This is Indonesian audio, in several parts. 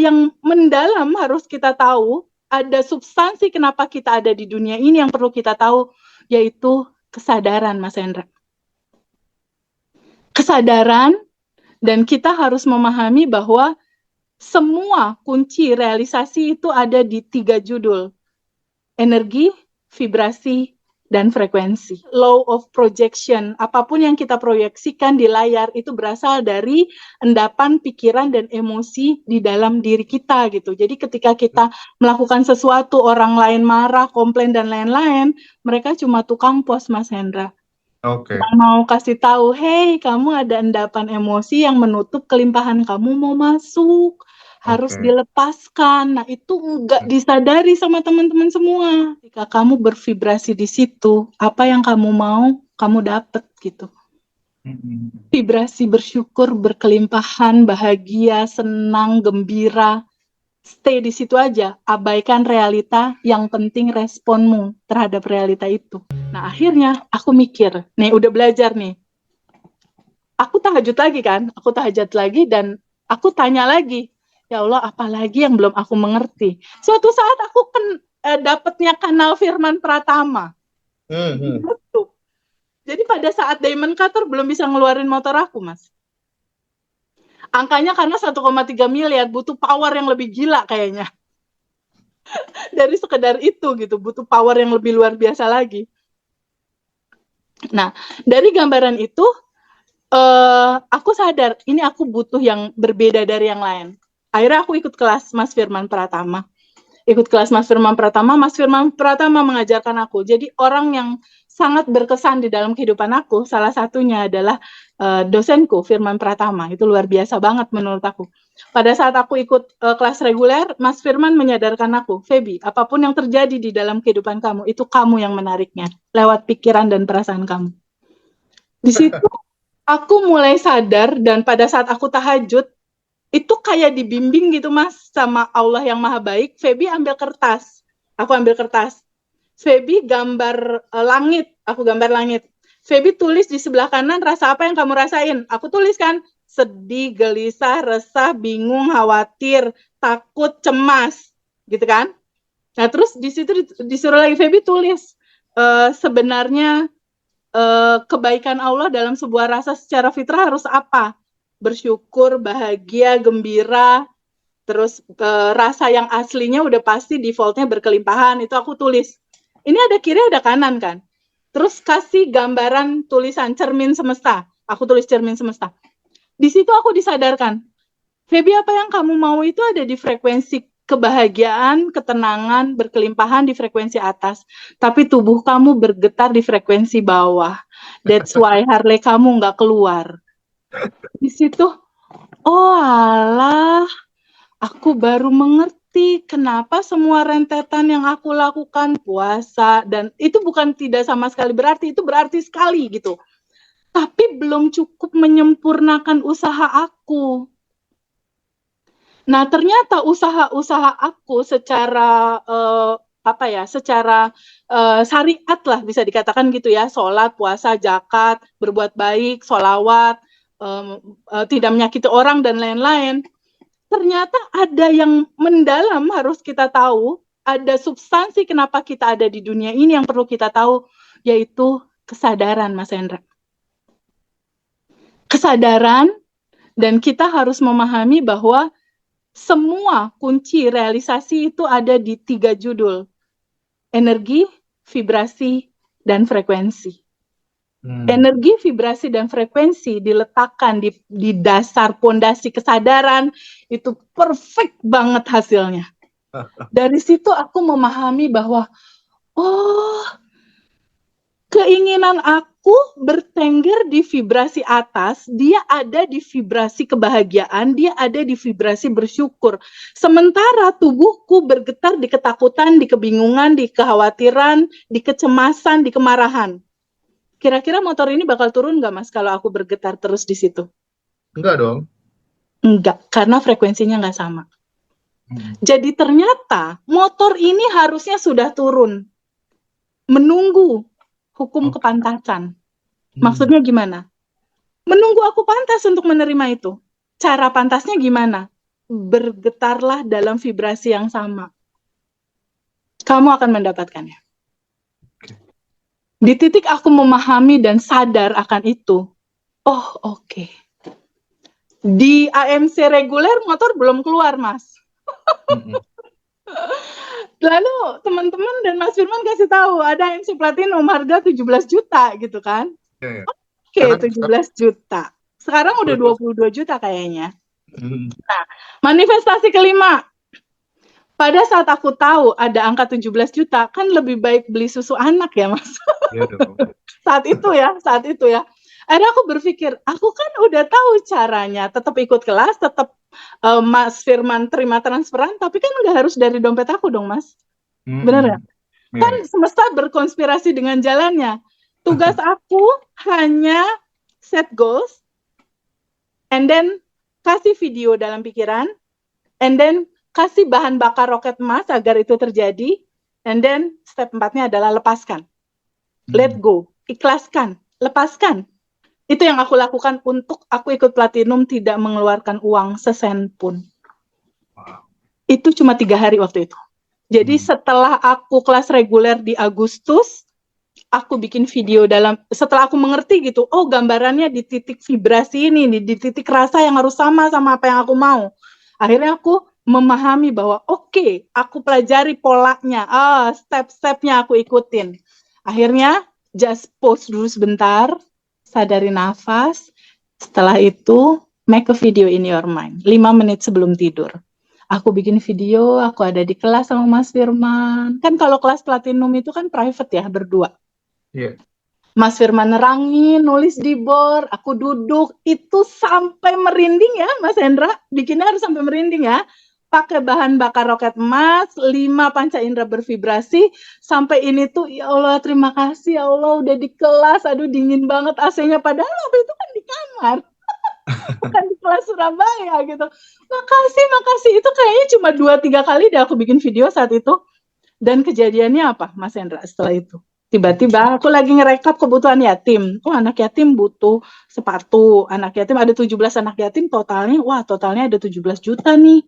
yang mendalam harus kita tahu, ada substansi kenapa kita ada di dunia ini yang perlu kita tahu, yaitu kesadaran, Mas Hendra. Kesadaran, dan kita harus memahami bahwa semua kunci realisasi itu ada di 3 judul. Energi, vibrasi, dan frekuensi. Law of projection, apapun yang kita proyeksikan di layar itu berasal dari endapan pikiran dan emosi di dalam diri kita gitu. Jadi ketika kita melakukan sesuatu, orang lain marah, komplain dan lain-lain, mereka cuma tukang pos, Mas Hendra. Oke. Yang mau kasih tahu, hey, kamu ada endapan emosi yang menutup kelimpahan kamu mau masuk. Harus dilepaskan. Nah, itu nggak disadari sama teman-teman semua. Jika kamu bervibrasi di situ, apa yang kamu mau, kamu dapat gitu. Vibrasi bersyukur, berkelimpahan, bahagia, senang, gembira. Stay di situ aja, abaikan realita, yang penting responmu terhadap realita itu. Nah, akhirnya aku mikir, nih udah belajar nih. Aku tahajud lagi kan, aku tahajud lagi dan aku tanya lagi, ya Allah, apalagi yang belum aku mengerti. Suatu saat aku dapatnya kanal Firman Pratama. Jadi pada saat Diamond Cutter belum bisa ngeluarin motor aku, Mas. Angkanya karena 1,3 miliar, butuh power yang lebih gila kayaknya. Dari sekedar itu gitu, butuh power yang lebih luar biasa lagi. Nah, dari gambaran itu, aku sadar, ini aku butuh yang berbeda dari yang lain. Akhirnya aku ikut kelas Mas Firman Pratama. Mas Firman Pratama mengajarkan aku. Jadi orang yang sangat berkesan di dalam kehidupan aku, salah satunya adalah dosenku, Firman Pratama. Itu luar biasa banget menurut aku. Pada saat aku ikut kelas reguler, Mas Firman menyadarkan aku, Feby, apapun yang terjadi di dalam kehidupan kamu, itu kamu yang menariknya, lewat pikiran dan perasaan kamu. Di situ, aku mulai sadar, dan pada saat aku tahajud, itu kayak dibimbing gitu, Mas, sama Allah yang maha baik. Feby ambil kertas, aku ambil kertas. Feby gambar langit, aku gambar langit. Feby tulis di sebelah kanan, rasa apa yang kamu rasain? Aku tuliskan, sedih, gelisah, resah, bingung, khawatir, takut, cemas, gitu kan? Nah, terus di situ disuruh lagi Feby tulis, sebenarnya kebaikan Allah dalam sebuah rasa secara fitrah harus apa? Bersyukur, bahagia, gembira, terus rasa yang aslinya udah pasti defaultnya berkelimpahan, itu aku tulis. Ini ada kiri, ada kanan kan. Terus kasih gambaran tulisan cermin semesta. Aku tulis cermin semesta. Di situ aku disadarkan, Feby, apa yang kamu mau itu ada di frekuensi kebahagiaan, ketenangan, berkelimpahan di frekuensi atas. Tapi tubuh kamu bergetar di frekuensi bawah. That's why Harley kamu nggak keluar. Di situ, oh alah, aku baru mengerti kenapa semua rentetan yang aku lakukan, puasa, dan itu bukan tidak sama sekali berarti, itu berarti sekali gitu. Tapi belum cukup menyempurnakan usaha aku. Nah, ternyata usaha-usaha aku secara secara syariat lah bisa dikatakan gitu ya, sholat, puasa, zakat, berbuat baik, sholawat, tidak menyakiti orang dan lain-lain. Ternyata ada yang mendalam harus kita tahu, ada substansi kenapa kita ada di dunia ini yang perlu kita tahu, yaitu kesadaran, Mas Hendra. Kesadaran, dan kita harus memahami bahwa semua kunci realisasi itu ada di 3 judul. Energi, vibrasi, dan frekuensi. Energi, vibrasi, dan frekuensi diletakkan di dasar pondasi kesadaran, itu perfect banget hasilnya. Dari situ aku memahami bahwa, oh, keinginan aku bertengger di vibrasi atas, dia ada di vibrasi kebahagiaan, dia ada di vibrasi bersyukur. Sementara tubuhku bergetar di ketakutan, di kebingungan, di kekhawatiran, di kecemasan, di kemarahan. Kira-kira motor ini bakal turun nggak, Mas, kalau aku bergetar terus di situ? Enggak dong. Enggak, karena frekuensinya nggak sama. Jadi ternyata motor ini harusnya sudah turun, menunggu hukum kepantasan. Maksudnya gimana? Menunggu aku pantas untuk menerima itu. Cara pantasnya gimana? bergetarlah dalam vibrasi yang sama. Kamu akan mendapatkannya. Di titik aku memahami dan sadar akan itu, oh oke. Di AMC reguler motor belum keluar, Mas. Lalu teman-teman dan Mas Firman kasih tahu, ada AMC Platinum harga 17 juta gitu kan. Ya. Oke, 17 juta. Sekarang udah 22 juta kayaknya. Nah, manifestasi kelima. Pada saat aku tahu ada angka 17 juta, kan lebih baik beli susu anak ya, Mas. Iya dong. saat itu ya. Akhirnya aku berpikir, aku kan udah tahu caranya, tetap ikut kelas, tetap Mas Firman terima transferan, tapi kan nggak harus dari dompet aku dong, Mas. Benar ya? Kan semesta berkonspirasi dengan jalannya. Tugas aku hanya set goals, and then kasih video dalam pikiran, and then kasih bahan bakar roket emas agar itu terjadi, and then step 4-nya adalah lepaskan. Let go, ikhlaskan, lepaskan. Itu yang aku lakukan untuk aku ikut platinum, tidak mengeluarkan uang sesen pun. Itu cuma 3 hari waktu itu. Jadi setelah aku kelas reguler di Agustus, aku bikin video setelah aku mengerti gitu, oh gambarannya di titik vibrasi ini, di titik rasa yang harus sama apa yang aku mau. Akhirnya aku memahami bahwa oke, aku pelajari polanya, step-stepnya aku ikutin. Akhirnya just pause dulu sebentar, sadari nafas, setelah itu make a video in your mind, 5 menit sebelum tidur. Aku bikin video, aku ada di kelas sama Mas Firman. Kan kalau kelas platinum itu kan private ya, berdua. Iya. Mas Firman nerangin, nulis di board, aku duduk, itu sampai merinding ya Mas Hendra, bikinnya harus sampai merinding ya. Pakai bahan bakar roket emas, 5 panca indera bervibrasi, sampai ini tuh, ya Allah terima kasih ya Allah udah di kelas, aduh dingin banget AC-nya, padahal waktu itu kan di kamar. Bukan di kelas Surabaya gitu. Makasih, itu kayaknya cuma 2-3 kali deh aku bikin video saat itu. Dan kejadiannya apa Mas Hendra setelah itu? Tiba-tiba aku lagi ngerekap kebutuhan yatim. Oh, anak yatim butuh sepatu. Anak yatim ada 17 anak yatim totalnya. Wah, totalnya ada 17 juta nih.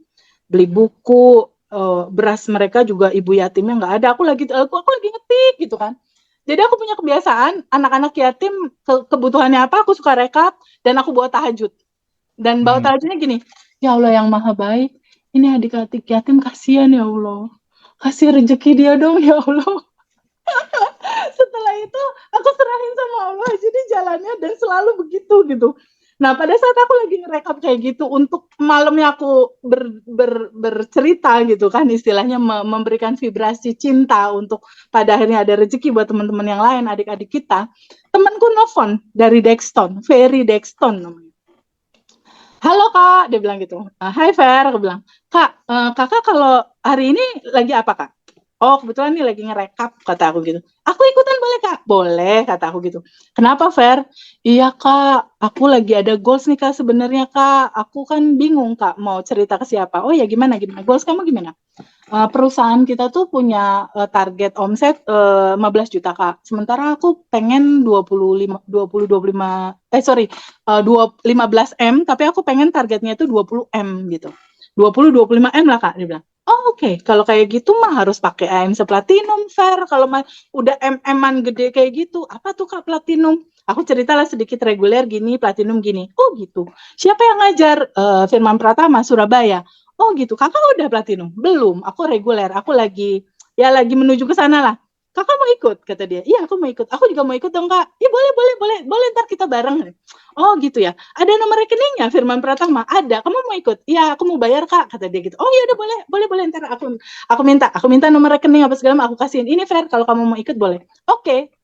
Beli buku, beras mereka juga ibu yatimnya nggak ada. Aku lagi ngetik gitu kan. Jadi aku punya kebiasaan anak-anak yatim kebutuhannya apa aku suka rekap dan aku bawa tahajud. Dan bawa tahajudnya gini, ya Allah yang maha baik, ini adik-adik yatim kasihan ya Allah. Kasih rezeki dia dong ya Allah. Setelah itu aku serahin sama Allah, jadi jalannya dan selalu begitu gitu. Nah pada saat aku lagi ngerekap kayak gitu untuk malamnya aku bercerita gitu kan, istilahnya memberikan vibrasi cinta untuk pada akhirnya ada rezeki buat teman-teman yang lain, adik-adik kita. Temanku nelfon dari Dexton, Ferry Dexton namanya. Halo Kak, dia bilang gitu. Hai Fer, aku bilang, Kak, kakak kalau hari ini lagi apa Kak? Oh kebetulan nih lagi ngerekap, kata aku gitu. Aku ikutan boleh Kak? Boleh, kata aku gitu. Kenapa Fer? Iya Kak, aku lagi ada goals nih Kak sebenarnya Kak. Aku kan bingung Kak mau cerita ke siapa. Oh ya gimana? Goals kamu gimana? Perusahaan kita tuh punya target omset 15 juta Kak. Sementara aku pengen 15 M, tapi aku pengen targetnya itu 20 M gitu. 20-25 M lah Kak, dia bilang. Oh oke, kalau kayak gitu mah harus pakai AMC Platinum, Fer. Kalau udah MM-an gede kayak gitu, apa tuh Kak Platinum? Aku ceritalah sedikit reguler gini, Platinum gini. Oh gitu. Siapa yang ngajar? Firman Pratama, Surabaya. Oh gitu, kakak udah platinum? Belum, aku reguler, aku lagi menuju ke sana lah. Kakak mau ikut? Kata dia. Iya, aku mau ikut. Aku juga mau ikut dong, Kak. Iya, boleh, ntar kita bareng. Oh gitu ya. Ada nomor rekeningnya, Firman Pratama? Ada. Kamu mau ikut? Iya, aku mau bayar, Kak. Kata dia gitu. Oh iya udah boleh. Ntar aku minta nomor rekening apa segala, aku kasihin. Ini Fer, kalau kamu mau ikut boleh. Oke.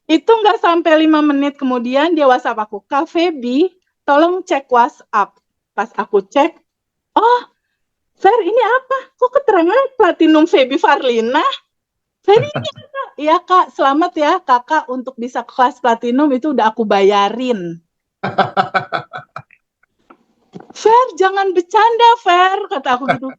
Itu nggak sampai 5 menit kemudian dia WhatsApp aku. Kak Feby, tolong cek WhatsApp. Pas aku cek, oh Fer, ini apa? Kok keterangan Platinum Feby Farlina? Fer, ini apa? Iya Kak, selamat ya Kakak untuk bisa kelas Platinum itu udah aku bayarin. Fer, jangan bercanda Fer, kata aku gitu.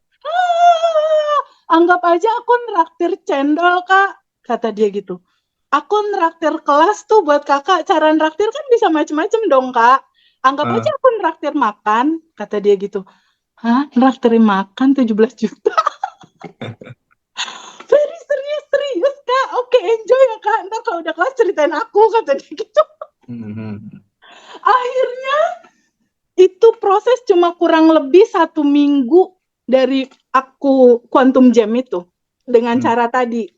Anggap aja aku neraktir cendol Kak, kata dia gitu. Aku neraktir kelas tuh buat kakak, cara neraktir kan bisa macem-macem dong Kak. Anggap aja aku neraktir makan, kata dia gitu. Hah? Traktirin makan 17 juta? Very serius, Kak. Oke, enjoy ya, Kak. Ntar kalau udah kelas ceritain aku, kata dia gitu. Akhirnya itu proses cuma kurang lebih 1 minggu dari aku Quantum Jam itu. Dengan cara tadi,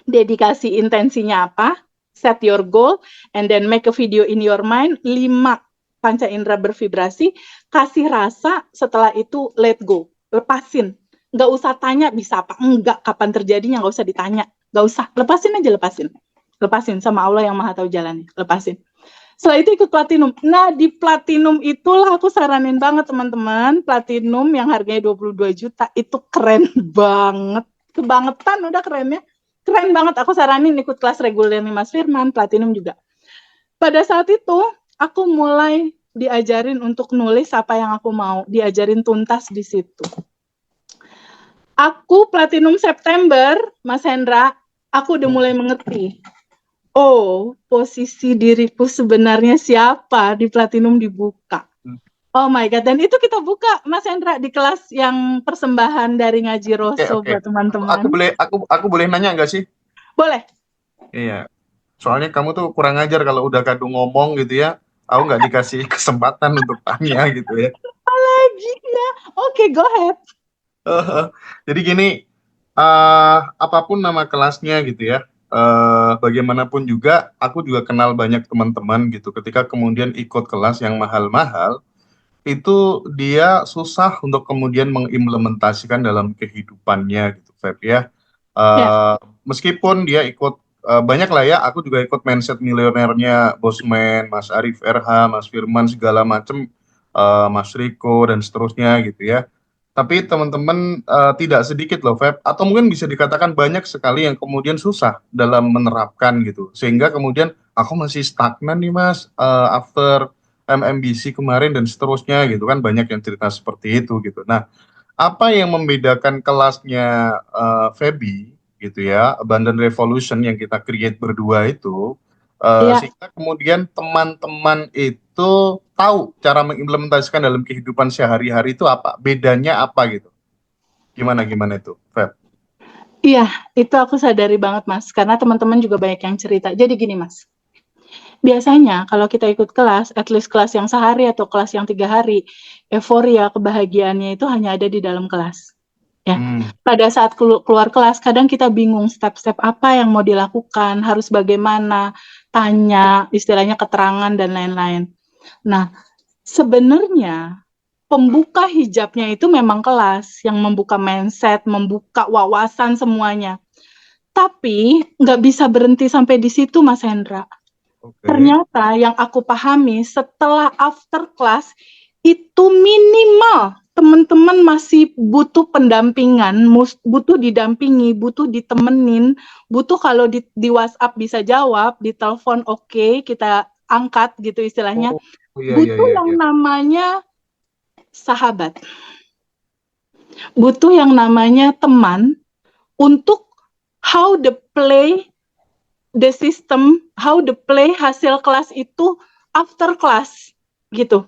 dedikasi intensinya apa, set your goal, and then make a video in your mind, 5 panca indera bervibrasi, kasih rasa, setelah itu let go, lepasin. Nggak usah tanya bisa apa enggak, kapan terjadinya, nggak usah ditanya, nggak usah, lepasin aja, lepasin sama Allah yang maha tahu jalannya, lepasin. Setelah itu ikut platinum. Nah, di platinum itulah aku saranin banget teman-teman, platinum yang harganya 22 juta itu keren banget, kebangetan udah kerennya. Keren banget, aku saranin ikut kelas reguler nih Mas Firman, platinum juga. Pada saat itu, aku mulai diajarin untuk nulis apa yang aku mau, diajarin tuntas di situ. Aku platinum September, Mas Hendra, aku udah mulai mengerti. Oh, posisi diriku sebenarnya siapa di platinum dibuka. Oh my God, dan itu kita buka, Mas Hendra, di kelas yang persembahan dari Ngaji Rosso buat teman-teman. Aku boleh nanya nggak sih? Boleh. Iya. Soalnya kamu tuh kurang ajar kalau udah kadung ngomong gitu ya. Aku nggak dikasih kesempatan untuk tanya gitu ya. Lagi ya. Oke, go ahead. Jadi gini, apapun nama kelasnya gitu ya, bagaimanapun juga, aku juga kenal banyak teman-teman gitu. Ketika kemudian ikut kelas yang mahal-mahal, itu dia susah untuk kemudian mengimplementasikan dalam kehidupannya gitu, Feb ya. Ya. Meskipun dia ikut banyak lah ya, aku juga ikut mindset milionernya Bosman, Mas Arif RH, Mas Firman segala macem, Mas Riko dan seterusnya gitu ya. Tapi teman-teman tidak sedikit loh, Feb, atau mungkin bisa dikatakan banyak sekali yang kemudian susah dalam menerapkan gitu, sehingga kemudian aku masih stagnan nih Mas, after MMBC kemarin dan seterusnya gitu kan, banyak yang cerita seperti itu gitu. Nah, apa yang membedakan kelasnya Feby gitu ya, Abundant Revolution yang kita create berdua itu, Ya. sehingga kemudian teman-teman itu tahu cara mengimplementasikan dalam kehidupan sehari-hari itu apa, bedanya apa gitu. Gimana itu, Feb? Iya, itu aku sadari banget, Mas. Karena teman-teman juga banyak yang cerita. Jadi gini, Mas. Biasanya kalau kita ikut kelas, at least kelas yang sehari atau kelas yang 3 hari, euforia, kebahagiaannya itu hanya ada di dalam kelas. Ya, pada saat keluar kelas, kadang kita bingung step-step apa yang mau dilakukan, harus bagaimana, tanya, istilahnya keterangan, dan lain-lain. Nah, sebenarnya pembuka hijabnya itu memang kelas, yang membuka mindset, membuka wawasan semuanya. Tapi nggak bisa berhenti sampai di situ, Mas Hendra. Ternyata yang aku pahami setelah after class itu minimal teman-teman masih butuh pendampingan, butuh didampingi, butuh ditemenin, butuh kalau di WhatsApp bisa jawab, di telepon oke, kita angkat gitu istilahnya. Butuh yang namanya sahabat. Butuh yang namanya teman untuk how the play the system, how the play hasil kelas itu after class gitu.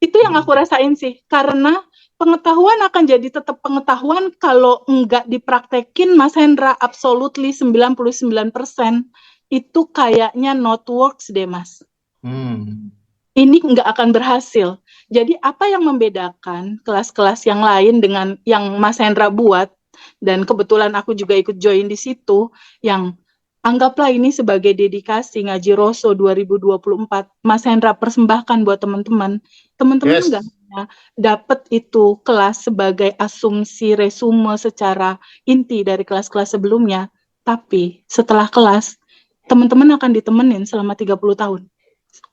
Itu yang aku rasain sih, karena pengetahuan akan jadi tetap pengetahuan kalau enggak dipraktekin, Mas Hendra, absolutely 99% itu kayaknya not works deh, Mas. Ini enggak akan berhasil. Jadi apa yang membedakan kelas-kelas yang lain dengan yang Mas Hendra buat, dan kebetulan aku juga ikut join di situ, yang anggaplah ini sebagai dedikasi Ngaji Rosso 2024, Mas Hendra persembahkan buat teman-teman. Teman-teman nggak dapat itu kelas sebagai asumsi resume secara inti dari kelas-kelas sebelumnya, tapi setelah kelas, teman-teman akan ditemenin selama 30 tahun.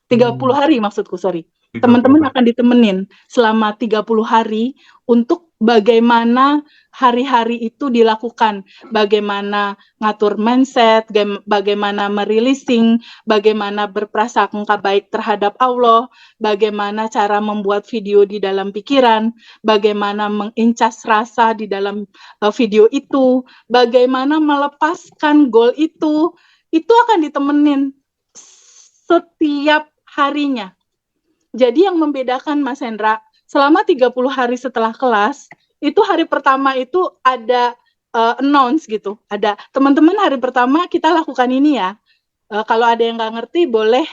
30 hari maksudku, sorry. Teman-teman akan ditemenin selama 30 hari untuk bagaimana hari-hari itu dilakukan, bagaimana ngatur mindset, bagaimana merilising, bagaimana berprasangka baik terhadap Allah, bagaimana cara membuat video di dalam pikiran, bagaimana mengincas rasa di dalam video itu, bagaimana melepaskan goal itu akan ditemenin setiap harinya. Jadi yang membedakan Mas Hendra selama 30 hari setelah kelas, itu hari pertama itu ada announce gitu. Ada teman-teman hari pertama kita lakukan ini ya. Kalau ada yang nggak ngerti boleh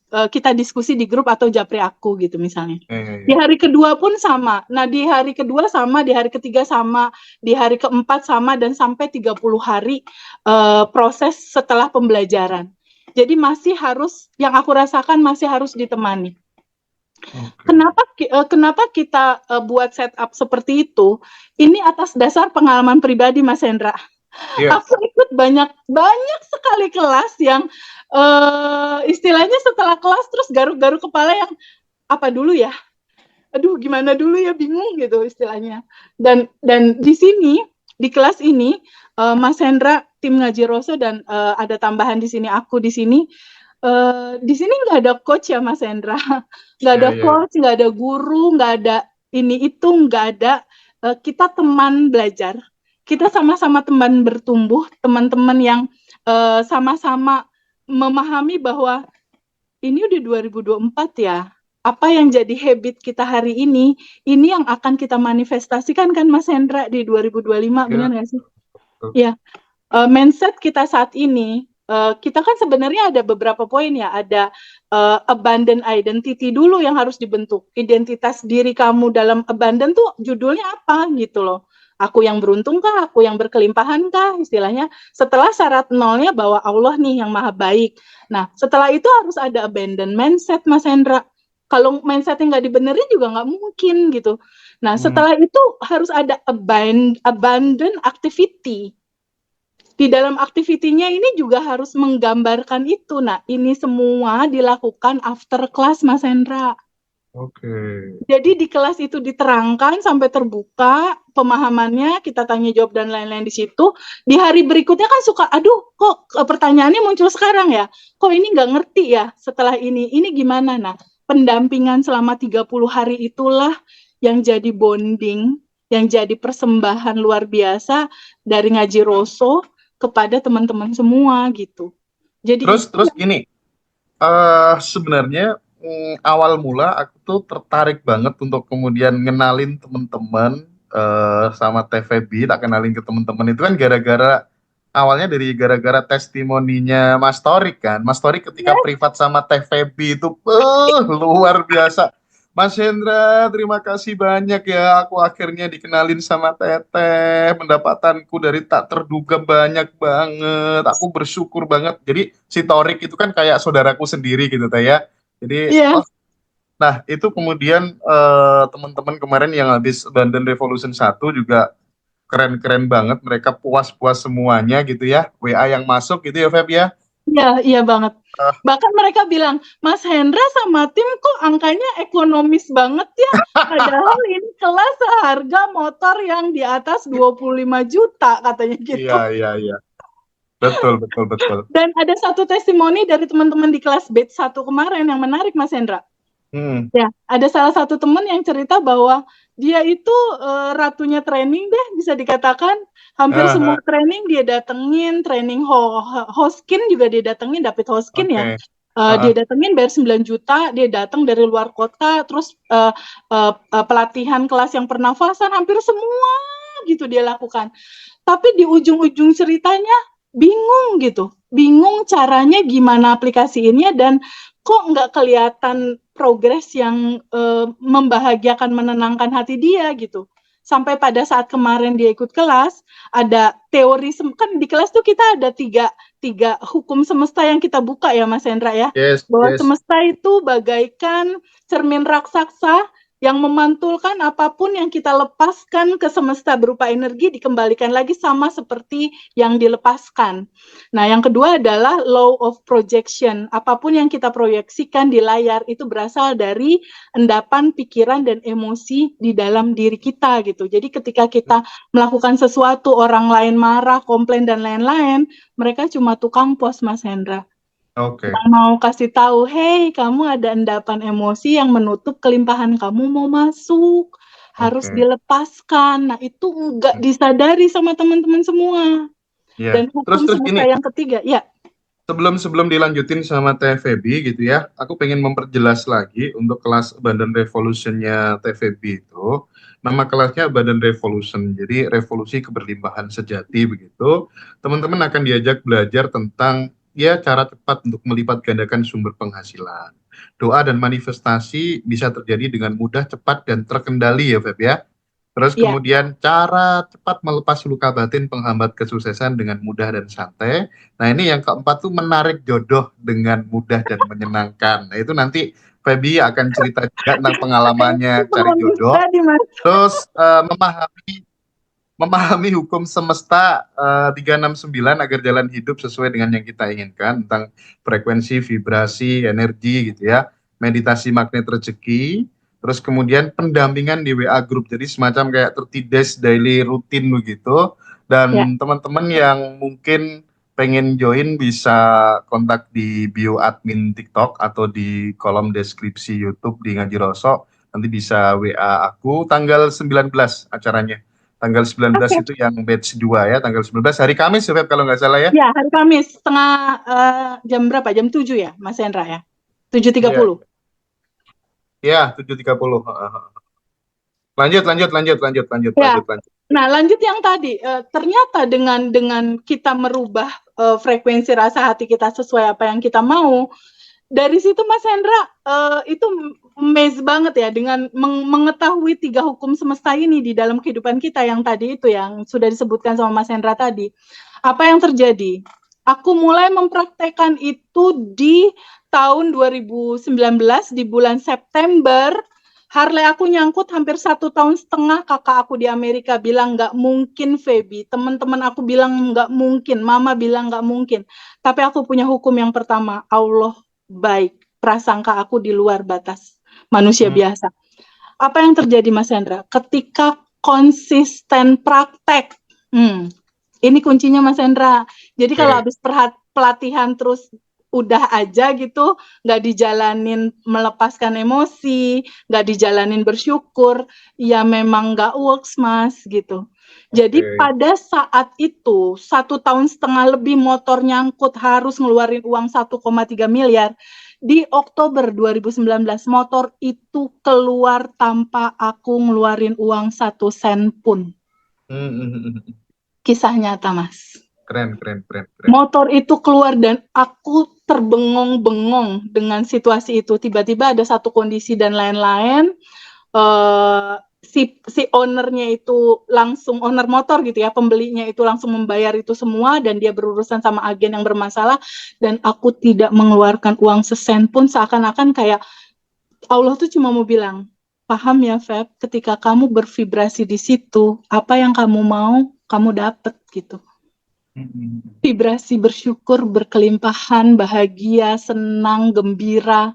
kita diskusi di grup atau japri aku gitu misalnya. Di hari kedua pun sama. Nah, di hari kedua sama, di hari ketiga sama, di hari keempat sama, dan sampai 30 hari proses setelah pembelajaran. Jadi masih harus, yang aku rasakan masih harus ditemani. Kenapa kita buat setup seperti itu? Ini atas dasar pengalaman pribadi, Mas Hendra. Aku ikut banyak sekali kelas yang istilahnya setelah kelas terus garuk-garuk kepala yang apa dulu ya? Aduh, gimana dulu ya, bingung gitu istilahnya. Dan di sini di kelas ini Mas Hendra, tim Ngaji Roso, dan ada tambahan di sini aku di sini. Di sini nggak ada coach ya Mas Hendra, nggak ada coach, nggak ada guru, nggak ada ini itu, nggak ada. Kita teman belajar, kita sama-sama teman bertumbuh, teman-teman yang sama-sama memahami bahwa ini udah 2024 ya. Apa yang jadi habit kita hari ini yang akan kita manifestasikan kan Mas Hendra di 2025, benar nggak sih? Ya, mindset kita saat ini, kita kan sebenarnya ada beberapa poin ya, ada abundant identity dulu yang harus dibentuk. Identitas diri kamu dalam abundant tuh judulnya apa gitu loh. Aku yang beruntung kah? Aku yang berkelimpahan kah? Istilahnya setelah syarat nolnya bahwa Allah nih yang maha baik. Nah, setelah itu harus ada abandon mindset, Mas Hendra. Kalau mindsetnya nggak dibenerin juga nggak mungkin gitu. Nah, setelah itu harus ada abandon activity. Di dalam aktivitinya ini juga harus menggambarkan itu. Nah, ini semua dilakukan after class, Mas Hendra. Jadi di kelas itu diterangkan sampai terbuka pemahamannya, kita tanya jawab dan lain-lain di situ. Di hari berikutnya kan suka, aduh kok pertanyaannya muncul sekarang ya? Kok ini nggak ngerti ya setelah ini gimana? Nah, pendampingan selama 30 hari itulah yang jadi bonding, yang jadi persembahan luar biasa dari Ngaji Roso kepada teman-teman semua gitu. Jadi terus gini, sebenarnya awal mula aku tuh tertarik banget untuk kemudian ngenalin teman-teman sama TVB, tak kenalin ke teman-teman itu kan awalnya dari gara-gara testimoninya Mas Torik kan. Mas Torik ketika privat sama TVB itu luar biasa. Mas Hendra, terima kasih banyak ya. Aku akhirnya dikenalin sama Teteh. Pendapatanku dari tak terduga banyak banget. Aku bersyukur banget. Jadi si Torik itu kan kayak saudaraku sendiri gitu Teh ya. Jadi nah itu kemudian teman-teman kemarin yang habis London Revolution 1 juga keren-keren banget. Mereka puas-puas semuanya gitu ya. WA yang masuk gitu ya Feb ya. Iya banget. Bahkan mereka bilang, Mas Hendra sama tim kok angkanya ekonomis banget ya. Padahal ini kelas seharga motor yang di atas 25 juta katanya gitu. Iya. Betul. Dan ada satu testimoni dari teman-teman di kelas batch 1 kemarin yang menarik Mas Hendra. Ya, ada salah satu teman yang cerita bahwa dia itu ratunya training deh, bisa dikatakan hampir semua training dia datengin, training Hoskin juga dia datengin, David Hoskin ya. Dia datengin bayar 9 juta, dia datang dari luar kota, terus pelatihan kelas yang pernafasan hampir semua gitu dia lakukan. Tapi di ujung-ujung ceritanya bingung gitu, bingung caranya gimana aplikasiinnya dan kok nggak kelihatan progres yang membahagiakan, menenangkan hati dia gitu. Sampai pada saat kemarin dia ikut kelas, ada teori, kan di kelas tuh kita ada tiga hukum semesta yang kita buka ya Mas Hendra ya. Bahwa semesta itu bagaikan cermin raksasa yang memantulkan apapun yang kita lepaskan ke semesta berupa energi dikembalikan lagi sama seperti yang dilepaskan. Nah, yang kedua adalah law of projection. Apapun yang kita proyeksikan di layar itu berasal dari endapan pikiran dan emosi di dalam diri kita gitu. Jadi ketika kita melakukan sesuatu, orang lain marah, komplain dan lain-lain, mereka cuma tukang pos Mas Hendra. Yang mau kasih tahu, hey, kamu ada endapan emosi yang menutup kelimpahan kamu mau masuk, harus dilepaskan. Nah, itu enggak disadari sama teman-teman semua. Dan hukum semesta yang ketiga, ya. sebelum dilanjutin sama TVB gitu ya, aku pengen memperjelas lagi untuk kelas Abundant Revolution-nya TVB itu. Nama kelasnya Abundant Revolution, jadi revolusi keberlimpahan sejati begitu. Teman-teman akan diajak belajar tentang ya cara cepat untuk melipat gandakan sumber penghasilan. Doa dan manifestasi bisa terjadi dengan mudah, cepat, dan terkendali ya, Feb ya. Terus Ya, kemudian cara cepat melepas luka batin penghambat kesuksesan dengan mudah dan santai. Nah ini yang keempat tuh menarik jodoh dengan mudah dan menyenangkan. Nah itu nanti Feby akan cerita juga tentang pengalamannya cari paham jodoh. tadi Mas. Terus memahami hukum semesta 369 agar jalan hidup sesuai dengan yang kita inginkan tentang frekuensi, vibrasi, energi gitu ya. Meditasi magnet rezeki. Terus kemudian pendampingan di WA group. Jadi semacam kayak 30 days daily rutin begitu. Ya, Dan teman-teman yang mungkin pengen join bisa kontak di bio admin TikTok atau di kolom deskripsi YouTube di Ngaji Rosok. Nanti bisa WA aku tanggal 19 acaranya. Tanggal 19 oke. itu yang batch 2 ya, tanggal 19 hari Kamis ya Feb, kalau nggak salah ya. Ya, hari Kamis setengah jam berapa? Jam 7 ya, Mas Hendra ya? 7.30. Iya, iya 7.30. Ya. Lanjut. Nah, lanjut yang tadi, ternyata dengan kita merubah frekuensi rasa hati kita sesuai apa yang kita mau, dari situ Mas Hendra itu amazed banget ya dengan mengetahui 3 hukum semesta ini di dalam kehidupan kita yang tadi itu yang sudah disebutkan sama Mas Hendra tadi. Apa yang terjadi? Aku mulai mempraktekkan itu di tahun 2019 di bulan September. Harley aku nyangkut hampir 1 tahun setengah. Kakak aku di Amerika bilang nggak mungkin, Feby. Teman-teman aku bilang nggak mungkin. Mama bilang nggak mungkin. Tapi aku punya hukum yang pertama. Allah baik. Prasangka aku di luar batas manusia Hmm, biasa. Apa yang terjadi, Mas Hendra? Ketika konsisten praktek. Ini kuncinya, Mas Hendra. Jadi kalau Oke, habis pelatihan terus udah aja gitu, nggak dijalanin melepaskan emosi, nggak dijalanin bersyukur, ya memang nggak works, Mas, gitu. Jadi oke. pada saat itu, 1 tahun setengah lebih motor nyangkut harus ngeluarin uang 1,3 miliar. Di Oktober 2019, motor itu keluar tanpa aku ngeluarin uang 1 sen pun. Hmm. Kisah nyata, Mas. Keren. Motor itu keluar dan aku terbengong-bengong dengan situasi itu. Tiba-tiba ada satu kondisi dan lain-lain. Si ownernya itu langsung, owner motor gitu ya, pembelinya itu langsung membayar itu semua dan dia berurusan sama agen yang bermasalah dan aku tidak mengeluarkan uang sesen pun, seakan-akan kayak Allah tuh cuma mau bilang, paham ya Feb, ketika kamu bervibrasi di situ, apa yang kamu mau, kamu dapet gitu. Hmm. Vibrasi bersyukur, berkelimpahan, bahagia, senang, gembira.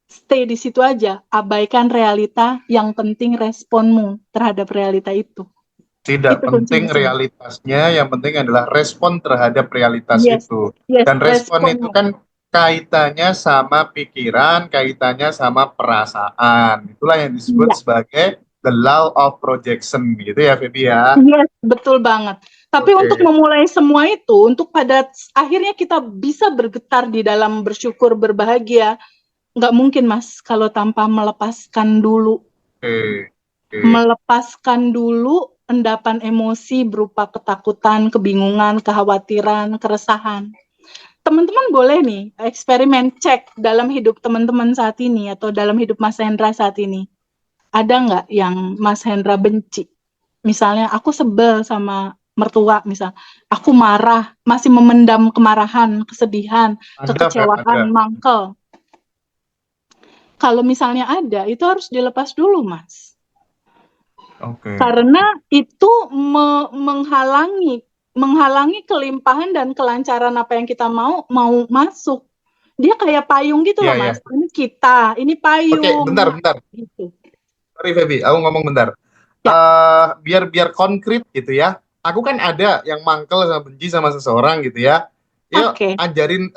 Stay di situ aja, abaikan realita, yang penting responmu terhadap realita itu. Tidak Itu penting kuncinya semua. realitasnya, yang penting adalah respon terhadap realitas Yes, itu. yes, Dan respon itu responmu. kan kaitannya sama pikiran, kaitannya sama perasaan. Itulah yang disebut Iya, sebagai the law of projection, gitu ya, Feby ya. yes, betul banget. Tapi untuk Oke. memulai semua itu, untuk pada akhirnya kita bisa bergetar di dalam bersyukur, berbahagia, nggak mungkin Mas kalau tanpa melepaskan dulu. Oke. Oke. Melepaskan dulu endapan emosi berupa ketakutan, kebingungan, kekhawatiran, keresahan. Teman-teman boleh nih eksperimen cek dalam hidup teman-teman saat ini atau dalam hidup Mas Hendra saat ini. Ada nggak yang Mas Hendra benci? Misalnya aku sebel sama mertua, misal aku marah, masih memendam kemarahan, kesedihan, Ada, Feb, ada. kekecewaan, mangkel. Kalau misalnya ada, itu harus dilepas dulu, Mas. Oke. Karena itu menghalangi kelimpahan dan kelancaran apa yang kita mau masuk. Dia kayak payung gitu Iya, loh, iya. Mas. Ini kita, ini Oke, bentar, payung bentar. gitu. Sorry, Feby, aku ngomong bentar. Ya, Biar konkret gitu ya. Aku kan ada yang mangkel sama benci sama seseorang gitu ya. Yuk oke. ajarin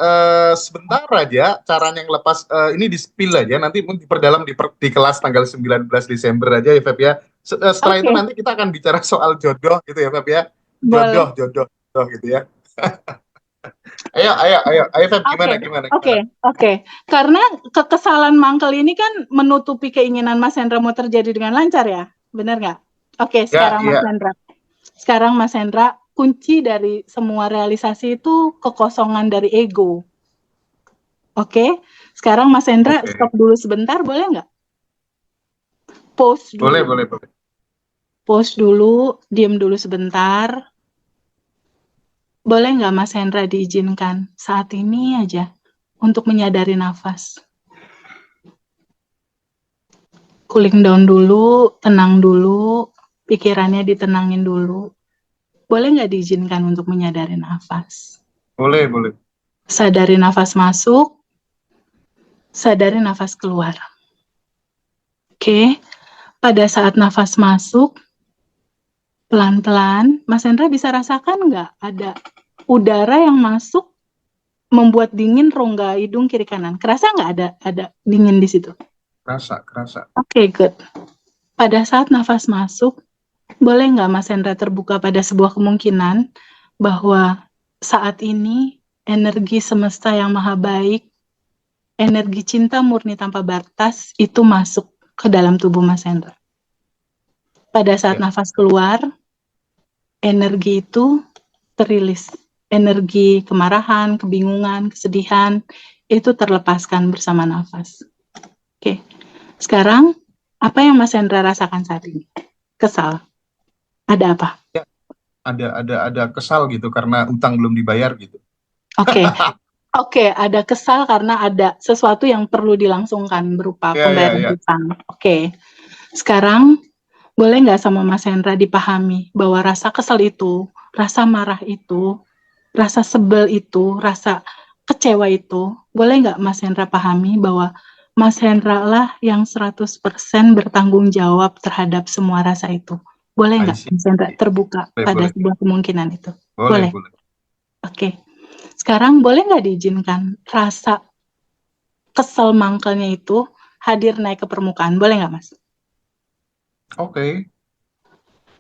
sebentar aja caranya ngelepas ini di spill aja nanti pun diperdalam di kelas tanggal 19 Desember aja ya Feb ya. Setelah itu Oke, nanti kita akan bicara soal jodoh gitu ya Feb ya. boleh. Jodoh gitu ya. Ayo, Feb, Oke, gimana? oke. Karena kekesalan mangkel ini kan menutupi keinginan Mas Hendra mau terjadi dengan lancar ya, benar nggak? Oke, Ya, iya. Sekarang Mas Hendra, kunci dari semua realisasi itu kekosongan dari ego. Oke, sekarang Mas Hendra Oke. stop dulu sebentar, boleh nggak? Pause dulu. Boleh. Pause dulu, diam dulu sebentar. Boleh nggak Mas Hendra diizinkan saat ini aja untuk menyadari nafas? Cooling down dulu, tenang dulu, pikirannya ditenangin dulu. Boleh nggak diizinkan untuk menyadari nafas? Boleh. Sadari nafas masuk, sadari nafas keluar. Oke, pada saat nafas masuk, pelan-pelan, Mas Hendra bisa rasakan nggak ada udara yang masuk membuat dingin rongga hidung kiri kanan? Kerasa nggak ada dingin di situ? Kerasa. Oke, good. Pada saat nafas masuk, boleh nggak Mas Hendra terbuka pada sebuah kemungkinan bahwa saat ini energi semesta yang maha baik, energi cinta murni tanpa batas itu masuk ke dalam tubuh Mas Hendra. Pada saat nafas keluar, energi itu terilis. Energi kemarahan, kebingungan, kesedihan, itu terlepaskan bersama nafas. Oke, sekarang apa yang Mas Hendra rasakan saat ini? Kesal. Ada apa? Ya, ada kesal gitu karena utang belum dibayar gitu. Oke, ada kesal karena ada sesuatu yang perlu dilangsungkan berupa pembayaran Ya. utang. Oke, sekarang boleh nggak sama Mas Hendra dipahami bahwa rasa kesal itu, rasa marah itu, rasa sebel itu, rasa kecewa itu, boleh nggak Mas Hendra pahami bahwa Mas Hendra lah yang 100% bertanggung jawab terhadap semua rasa itu. Boleh nggak Mas Hendra terbuka pada sebuah kemungkinan itu? Boleh. Oke. Sekarang boleh nggak diizinkan rasa kesel mangkelnya itu hadir naik ke permukaan? Boleh nggak, Mas? Oke.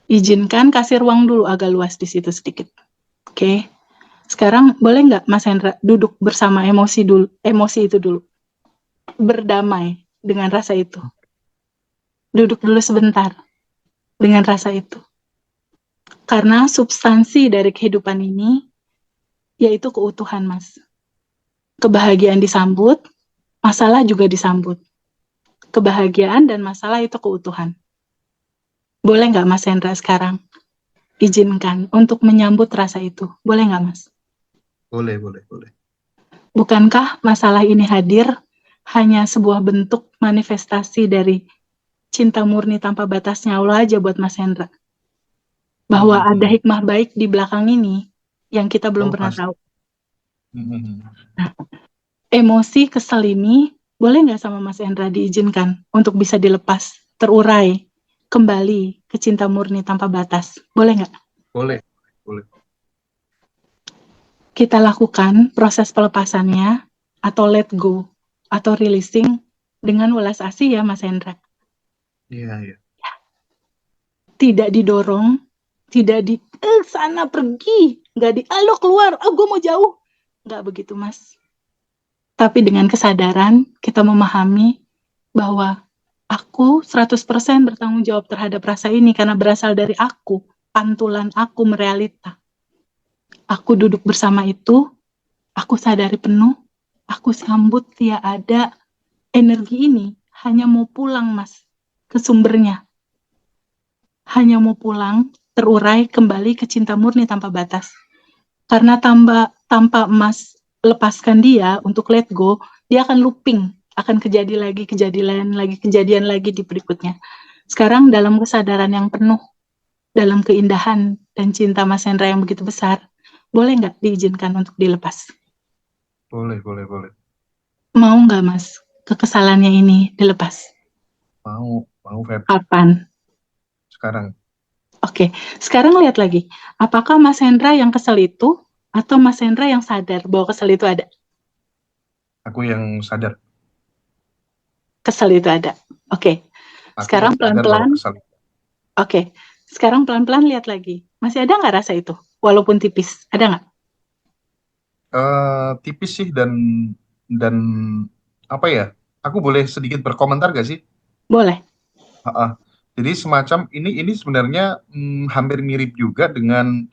Izinkan kasih ruang dulu agak luas di situ sedikit. Oke. Sekarang boleh nggak Mas Hendra duduk bersama emosi itu dulu. Berdamai dengan rasa itu. Duduk dulu sebentar dengan rasa itu. Karena substansi dari kehidupan ini yaitu keutuhan, Mas. Kebahagiaan disambut, masalah juga disambut. Kebahagiaan dan masalah itu keutuhan. Boleh nggak Mas Hendra sekarang izinkan untuk menyambut rasa itu? Boleh nggak Mas? Boleh. Bukankah masalah ini hadir hanya sebuah bentuk manifestasi dari cinta murni tanpa batasnya Allah aja buat Mas Hendra? Bahwa ada hikmah baik di belakang ini yang kita belum pernah tahu. Nah, emosi kesel ini boleh nggak sama Mas Hendra diizinkan untuk bisa dilepas, terurai, kembali ke cinta murni tanpa batas? Boleh nggak? Boleh. Kita lakukan proses pelepasannya atau let go atau releasing dengan welas asih ya Mas Hendra. Iya. Tidak didorong, tidak di sana pergi, nggak di lo keluar, gue mau jauh. Nggak begitu Mas. Tapi dengan kesadaran kita memahami bahwa aku 100% bertanggung jawab terhadap rasa ini karena berasal dari aku, pantulan aku merealita. Aku duduk bersama itu, aku sadari penuh, aku sambut dia ada energi ini hanya mau pulang Mas ke sumbernya. Hanya mau pulang, terurai kembali ke cinta murni tanpa batas. Karena tanpa Mas lepaskan dia untuk let go, dia akan looping, akan kejadian lagi di berikutnya. Sekarang dalam kesadaran yang penuh, dalam keindahan dan cinta Mas Hendra yang begitu besar, boleh nggak diizinkan untuk dilepas? Boleh. Mau nggak Mas kekesalannya ini dilepas? Mau Feb. Kapan? Sekarang. Oke, sekarang lihat lagi. Apakah Mas Hendra yang kesel itu atau Mas Hendra yang sadar bahwa kesel itu ada? Aku yang sadar. Kesel itu ada. Oke. Sekarang pelan-pelan. Oke. Sekarang pelan-pelan lihat lagi. Masih ada nggak rasa itu? Walaupun tipis. Ada nggak? Tipis sih dan apa ya? Aku boleh sedikit berkomentar gak sih? Boleh. Heeh. Jadi semacam ini sebenarnya hampir mirip juga dengan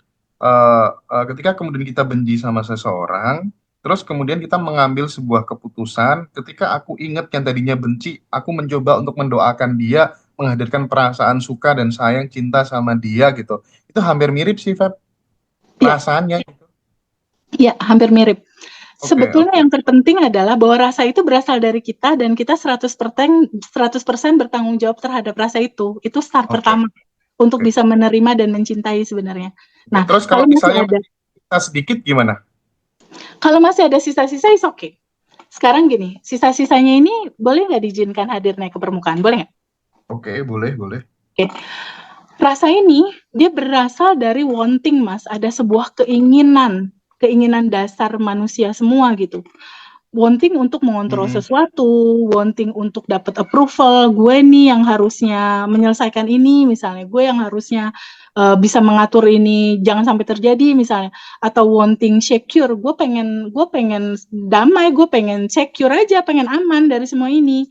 ketika kemudian kita benci sama seseorang, terus kemudian kita mengambil sebuah keputusan. Ketika aku ingat yang tadinya benci, aku mencoba untuk mendoakan dia, menghadirkan perasaan suka dan sayang, cinta sama dia gitu. Itu hampir mirip sih, Feb, Iya, perasaannya. iya, hampir mirip. Oke, Sebetulnya oke, yang terpenting adalah bahwa rasa itu berasal dari kita dan kita 100% bertanggung jawab terhadap rasa itu. Itu start oke, pertama untuk oke. bisa menerima dan mencintai sebenarnya. Oke, Nah, terus kalau misalnya kita sedikit gimana? kalau masih ada sisa-sisa, is oke. Sekarang gini, sisa-sisanya ini boleh nggak diizinkan hadir naik ke permukaan? Boleh nggak? Oke, boleh, boleh. Oke. Rasa ini dia berasal dari wanting, Mas. Ada sebuah keinginan, keinginan dasar manusia semua gitu. Wanting untuk mengontrol Mm-mm. sesuatu, wanting untuk dapat approval, gue nih yang harusnya menyelesaikan ini, misalnya gue yang harusnya bisa mengatur ini jangan sampai terjadi misalnya, atau wanting secure, gue pengen damai, gue pengen secure aja, pengen aman dari semua ini,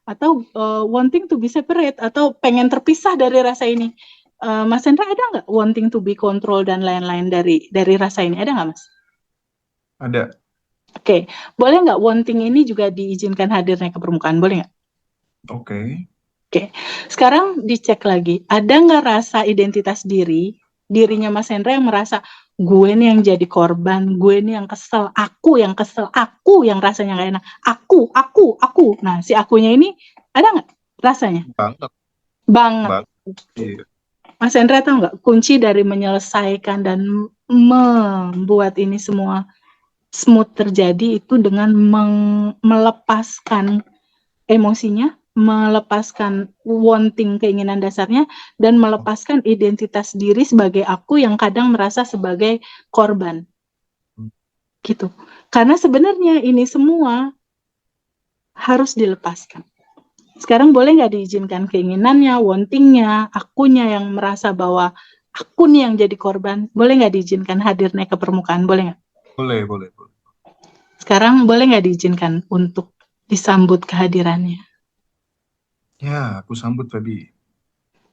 atau wanting to be separate, atau pengen terpisah dari rasa ini. Mas Hendra ada nggak wanting to be control dan lain-lain dari rasa ini, ada nggak Mas? Ada. Oke, boleh nggak wanting ini juga diizinkan hadirnya ke permukaan? Boleh nggak? Oke. Oke, sekarang dicek lagi. Ada nggak rasa identitas dirinya Mas Hendra yang merasa gue nih yang jadi korban, gue nih yang kesel, aku yang rasanya nggak enak, aku. Nah, si akunya ini ada nggak rasanya? Banget, Banget. banget. Iya. Mas Hendra tahu nggak kunci dari menyelesaikan dan membuat ini semua smooth terjadi itu dengan melepaskan emosinya, melepaskan wanting keinginan dasarnya, dan melepaskan identitas diri sebagai aku yang kadang merasa sebagai korban. Gitu. Karena sebenarnya ini semua harus dilepaskan. Sekarang boleh nggak diizinkan keinginannya, wantingnya, akunya yang merasa bahwa aku nih yang jadi korban, boleh nggak diizinkan hadir naik ke permukaan, boleh nggak? Boleh, boleh, boleh. Sekarang boleh nggak diizinkan untuk disambut kehadirannya? Ya, aku sambut tadi.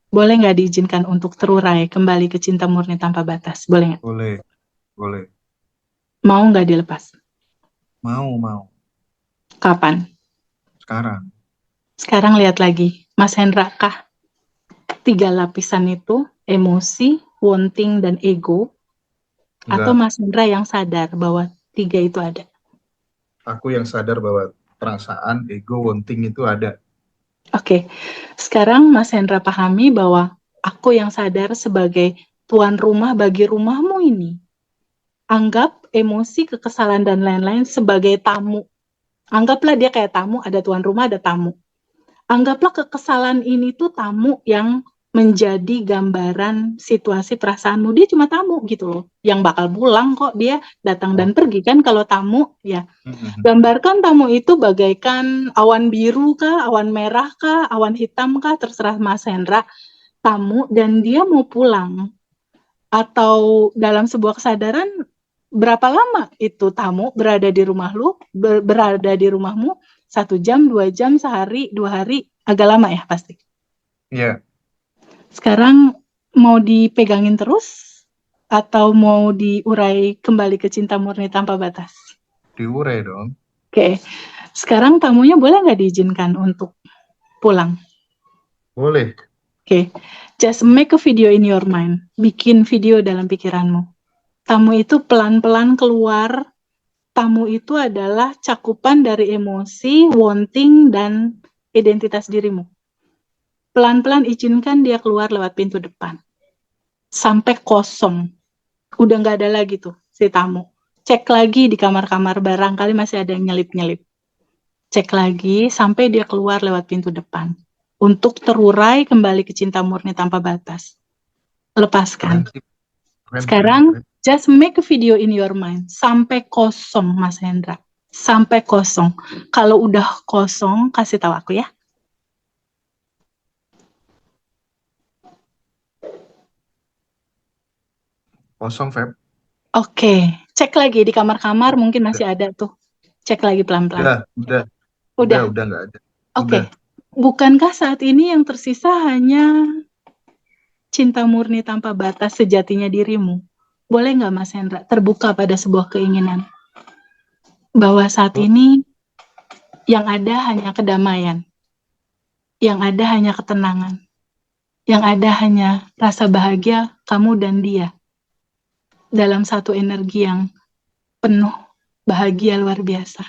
Boleh nggak diizinkan untuk terurai kembali ke cinta murni tanpa batas? Boleh nggak? Boleh, boleh. Mau nggak dilepas? Mau, mau. Kapan? Sekarang. Sekarang lihat lagi. Mas Hendra kah tiga lapisan itu, emosi, wanting, dan ego? Atau Enggak. Mas Hendra yang sadar bahwa tiga itu ada? Aku yang sadar bahwa perasaan, ego, wanting itu ada. Oke, sekarang Mas Hendra pahami bahwa aku yang sadar sebagai tuan rumah bagi rumahmu ini. Anggap emosi, kekesalan, dan lain-lain sebagai tamu. Anggaplah dia kayak tamu, ada tuan rumah, ada tamu. Anggaplah kekesalan ini tuh tamu yang menjadi gambaran situasi perasaanmu. Dia cuma tamu gitu loh. Yang bakal pulang kok, dia datang dan Oke. pergi kan kalau tamu ya. Mhm. Gambarkan tamu itu bagaikan awan biru kah, awan merah kah, awan hitam kah, terserah Mas Hendra. Tamu dan dia mau pulang. Atau dalam sebuah kesadaran, berapa lama itu tamu berada di rumah lu, berada di rumahmu, 1 jam, 2 jam, sehari, 2 hari, agak lama ya pasti. Iya, Sekarang mau dipegangin terus atau mau diurai kembali ke cinta murni tanpa batas? diurai dong. Oke, sekarang tamunya boleh nggak diizinkan untuk pulang? Boleh. Oke, just make a video in your mind. Bikin video dalam pikiranmu. Tamu itu pelan-pelan keluar. Tamu itu adalah cakupan dari emosi, wanting, dan identitas dirimu. Pelan-pelan izinkan dia keluar lewat pintu depan. Sampai kosong. Udah nggak ada lagi tuh si tamu. Cek lagi di kamar-kamar, barangkali masih ada yang nyelip-nyelip. Cek lagi sampai dia keluar lewat pintu depan. Untuk terurai kembali ke cinta murni tanpa batas. Keren Lepaskan. sih. Keren, keren, Sekarang, keren. just make a video in your mind. Sampai kosong, Mas Hendra. Sampai kosong. Kalau udah kosong, kasih tahu aku ya. Kosong, Feb. Oke. Cek lagi di kamar-kamar, mungkin masih ada tuh. Cek lagi pelan-pelan. Udah Udah. nggak ada. Oke. Udah. Bukankah saat ini yang tersisa hanya cinta murni tanpa batas sejatinya dirimu? Boleh nggak Mas Hendra terbuka pada sebuah keinginan? Bahwa saat ini yang ada hanya kedamaian. Yang ada hanya ketenangan. Yang ada hanya rasa bahagia kamu dan dia. Dalam satu energi yang penuh bahagia luar biasa.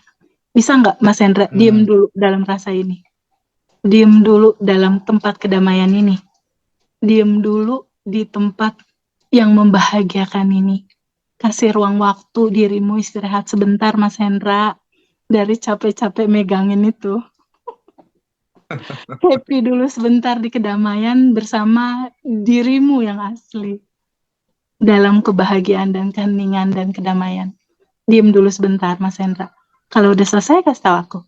Bisa nggak Mas Hendra diem dulu dalam rasa ini? Diem dulu dalam tempat kedamaian ini. Diem dulu di tempat yang membahagiakan ini. Kasih ruang waktu dirimu istirahat sebentar Mas Hendra. Dari capek-capek megangin itu. Happy dulu sebentar di kedamaian bersama dirimu yang asli. Dalam kebahagiaan dan keheningan dan kedamaian. Diem dulu sebentar Mas Hendra. Kalau udah selesai kasih tahu aku.